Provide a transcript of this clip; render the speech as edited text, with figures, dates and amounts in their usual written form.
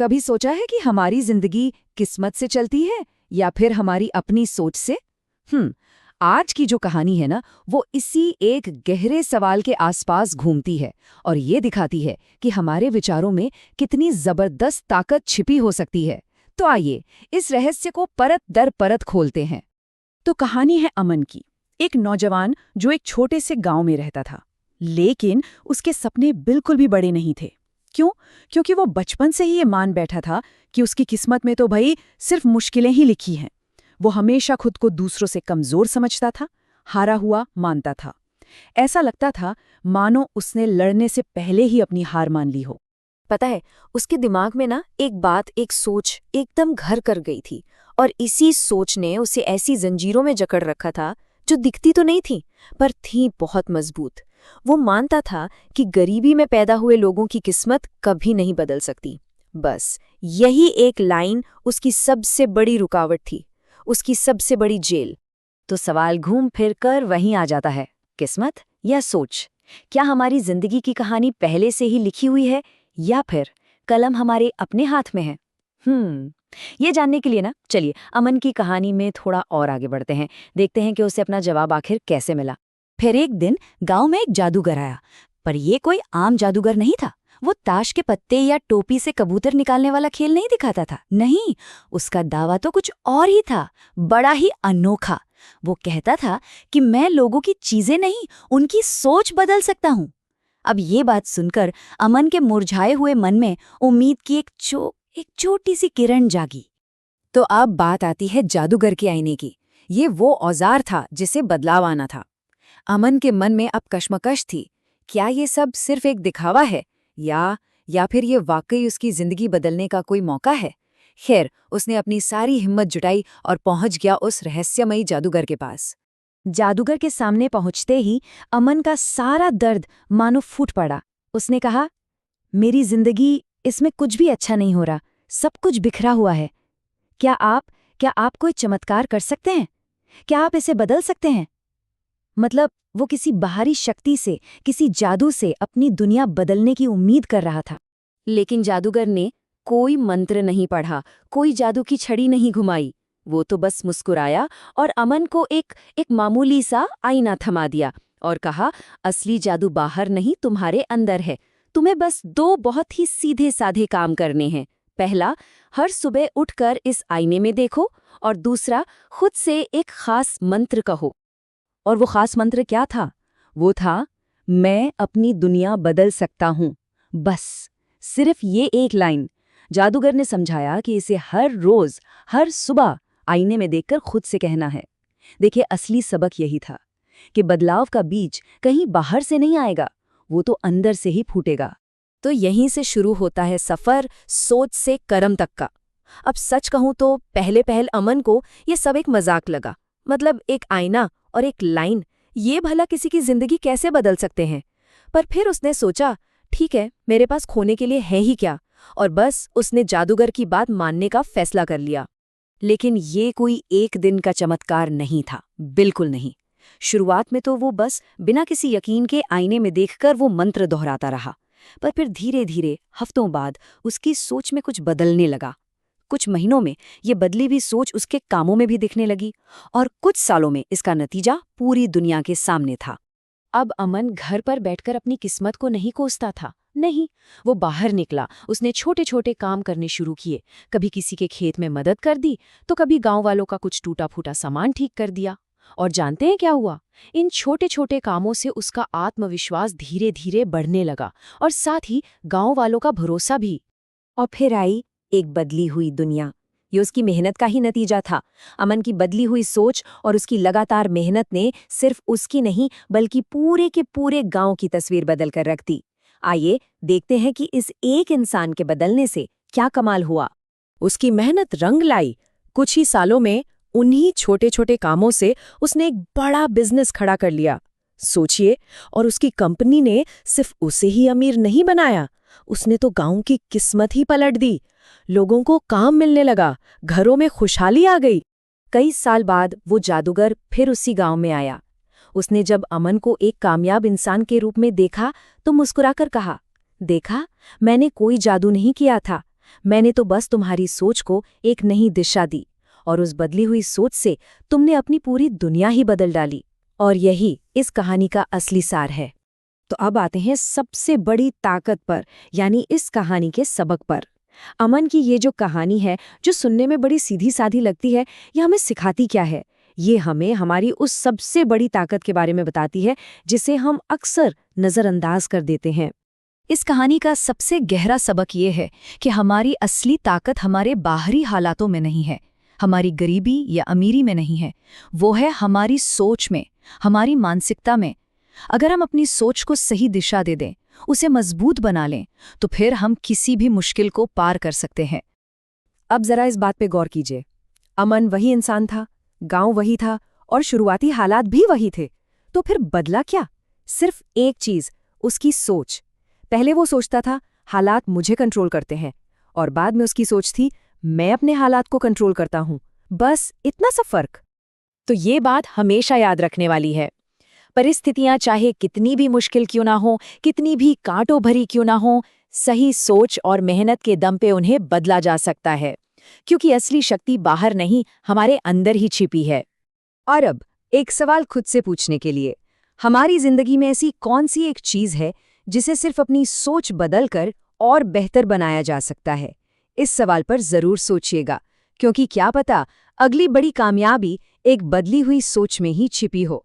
कभी सोचा है कि हमारी जिंदगी किस्मत से चलती है या फिर हमारी अपनी सोच से? आज की जो कहानी है ना, वो इसी एक गहरे सवाल के आसपास घूमती है और ये दिखाती है कि हमारे विचारों में कितनी जबरदस्त ताकत छिपी हो सकती है। तो आइए इस रहस्य को परत दर परत खोलते हैं। तो कहानी है अमन की, एक नौजवान जो एक छोटे से गांव में रहता था, लेकिन उसके सपने बिल्कुल भी बड़े नहीं थे। क्यों? क्योंकि वो बचपन से ही ये मान बैठा था कि उसकी किस्मत में तो भाई सिर्फ मुश्किलें ही लिखी हैं। वो हमेशा खुद को दूसरों से कमजोर समझता था, हारा हुआ मानता था। ऐसा लगता था मानो उसने लड़ने से पहले ही अपनी हार मान ली हो। पता है, उसके दिमाग में ना एक सोच एकदम घर कर गई थी, और इसी सोच ने उसे ऐसी जंजीरों में जकड़ रखा था जो दिखती तो नहीं थी पर थी बहुत मजबूत। वो मानता था कि गरीबी में पैदा हुए लोगों की किस्मत कभी नहीं बदल सकती। बस यही एक लाइन उसकी सबसे बड़ी रुकावट थी, उसकी सबसे बड़ी जेल। तो सवाल घूम फिर कर वहीं आ जाता है, किस्मत या सोच? क्या हमारी जिंदगी की कहानी पहले से ही लिखी हुई है या फिर कलम हमारे अपने हाथ में है? ये जानने के लिए ना चलिए अमन की कहानी में थोड़ा और आगे बढ़ते हैं, देखते हैं कि उसे अपना जवाब आखिर कैसे मिला। फिर एक दिन गांव में एक जादूगर आया, पर ये कोई आम जादूगर नहीं था। वो ताश के पत्ते या टोपी से कबूतर निकालने वाला खेल नहीं दिखाता था, नहीं, उसका दावा तो कुछ और ही था, बड़ा ही अनोखा। वो कहता था कि मैं लोगों की चीजें नहीं, उनकी सोच बदल सकता हूं। अब ये बात सुनकर अमन के मुरझाए हुए मन में उम्मीद की एक छोटी सी किरण जागी। तो अब बात आती है जादूगर के आईने की। ये वो औजार था जिसे बदलाव आना था। अमन के मन में अब कश्मकश थी, क्या ये सब सिर्फ एक दिखावा है या फिर ये वाकई उसकी जिंदगी बदलने का कोई मौका है? खैर, उसने अपनी सारी हिम्मत जुटाई और पहुंच गया उस रहस्यमयी जादूगर के पास। जादूगर के सामने पहुंचते ही अमन का सारा दर्द मानो फूट पड़ा। उसने कहा, मेरी जिंदगी, इसमें कुछ भी अच्छा नहीं हो रहा, सब कुछ बिखरा हुआ है। क्या आप कोई चमत्कार कर सकते हैं? क्या आप इसे बदल सकते हैं? मतलब वो किसी बाहरी शक्ति से, किसी जादू से अपनी दुनिया बदलने की उम्मीद कर रहा था। लेकिन जादूगर ने कोई मंत्र नहीं पढ़ा, कोई जादू की छड़ी नहीं घुमाई। वो तो बस मुस्कुराया और अमन को एक मामूली सा आईना थमा दिया और कहा, असली जादू बाहर नहीं, तुम्हारे अंदर है। तुम्हें बस 2 बहुत ही सीधे साधे काम करने हैं। पहला, हर सुबह उठकर इस आईने में देखो, और दूसरा, खुद से एक खास मंत्र कहो। और वो खास मंत्र क्या था? वो था, मैं अपनी दुनिया बदल सकता हूं। बस सिर्फ ये एक लाइन। जादूगर ने समझाया कि इसे हर रोज, हर सुबह आईने में देखकर खुद से कहना है। देखिए, असली सबक यही था कि बदलाव का बीज कहीं बाहर से नहीं आएगा, वो तो अंदर से ही फूटेगा। तो यहीं से शुरू होता है सफर सोच से कर्म तक का। अब सच कहूं तो पहले अमन को ये सब एक मजाक लगा। मतलब एक आईना और एक लाइन, ये भला किसी की जिंदगी कैसे बदल सकते हैं? पर फिर उसने सोचा, ठीक है, मेरे पास खोने के लिए है ही क्या, और बस उसने जादूगर की बात मानने का फैसला कर लिया। लेकिन ये कोई एक दिन का चमत्कार नहीं था, बिल्कुल नहीं। शुरुआत में तो वो बस बिना किसी यकीन के आईने में देखकर वो मंत्र दोहराता रहा, पर फिर धीरे धीरे हफ्तों बाद उसकी सोच में कुछ बदलने लगा। कुछ महीनों में ये बदली हुई सोच उसके कामों में भी दिखने लगी, और कुछ सालों में इसका नतीजा पूरी दुनिया के सामने था। अब अमन घर पर बैठकर अपनी किस्मत को नहीं कोसता था, नहीं, वो बाहर निकला। उसने छोटे छोटे काम करने शुरू किए। कभी किसी के खेत में मदद कर दी, तो कभी गांव वालों का कुछ टूटा फूटा सामान ठीक कर दिया। और जानते हैं क्या हुआ? इन छोटे छोटे कामों से उसका आत्मविश्वास धीरे धीरे बढ़ने लगा, और साथ ही गांव वालों का भरोसा भी। और फिर आई एक बदली हुई दुनिया। ये उसकी मेहनत का ही नतीजा था। अमन की बदली हुई सोच और उसकी लगातार मेहनत ने सिर्फ उसकी नहीं, बल्कि पूरे के पूरे गांव की तस्वीर बदल कर रख दी। आइए देखते हैं कि इस एक इंसान के बदलने से क्या कमाल हुआ। उसकी मेहनत रंग लाई। कुछ ही सालों में उन्हीं छोटे छोटे कामों से उसने एक बड़ा बिजनेस खड़ा कर लिया। सोचिए, और उसकी कंपनी ने सिर्फ उसे ही अमीर नहीं बनाया, उसने तो गांव की किस्मत ही पलट दी। लोगों को काम मिलने लगा, घरों में खुशहाली आ गई। कई साल बाद वो जादूगर फिर उसी गांव में आया। उसने जब अमन को एक कामयाब इंसान के रूप में देखा तो मुस्कुराकर कहा, देखा, मैंने कोई जादू नहीं किया था, मैंने तो बस तुम्हारी सोच को एक नई दिशा दी, और उस बदली हुई सोच से तुमने अपनी पूरी दुनिया ही बदल डाली। और यही इस कहानी का असली सार है। तो अब आते हैं सबसे बड़ी ताकत पर, यानी इस कहानी के सबक पर। अमन की ये जो कहानी है, जो सुनने में बड़ी सीधी साधी लगती है, ये हमें सिखाती क्या है? ये हमें हमारी उस सबसे बड़ी ताकत के बारे में बताती है जिसे हम अक्सर नज़रअंदाज कर देते हैं। इस कहानी का सबसे गहरा सबक ये है कि हमारी असली ताकत हमारे बाहरी हालातों में नहीं है, हमारी गरीबी या अमीरी में नहीं है, वो है हमारी सोच में, हमारी मानसिकता में। अगर हम अपनी सोच को सही दिशा दे दें, उसे मजबूत बना लें, तो फिर हम किसी भी मुश्किल को पार कर सकते हैं। अब जरा इस बात पे गौर कीजिए। अमन वही इंसान था, गांव वही था, और शुरुआती हालात भी वही थे। तो फिर बदला क्या? सिर्फ एक चीज, उसकी सोच। पहले वो सोचता था हालात मुझे कंट्रोल करते हैं, और बाद में उसकी सोच थी मैं अपने हालात को कंट्रोल करता हूं। बस इतना सा फर्क। तो ये बात हमेशा याद रखने वाली है। परिस्थितियां चाहे कितनी भी मुश्किल क्यों ना हो, कितनी भी कांटों भरी क्यों ना हो, सही सोच और मेहनत के दम पे उन्हें बदला जा सकता है, क्योंकि असली शक्ति बाहर नहीं, हमारे अंदर ही छिपी है। और अब एक सवाल खुद से पूछने के लिए, हमारी जिंदगी में ऐसी कौन सी एक चीज है जिसे सिर्फ अपनी सोच बदलकर और बेहतर बनाया जा सकता है? इस सवाल पर जरूर सोचिएगा, क्योंकि क्या पता अगली बड़ी कामयाबी एक बदली हुई सोच में ही छिपी हो।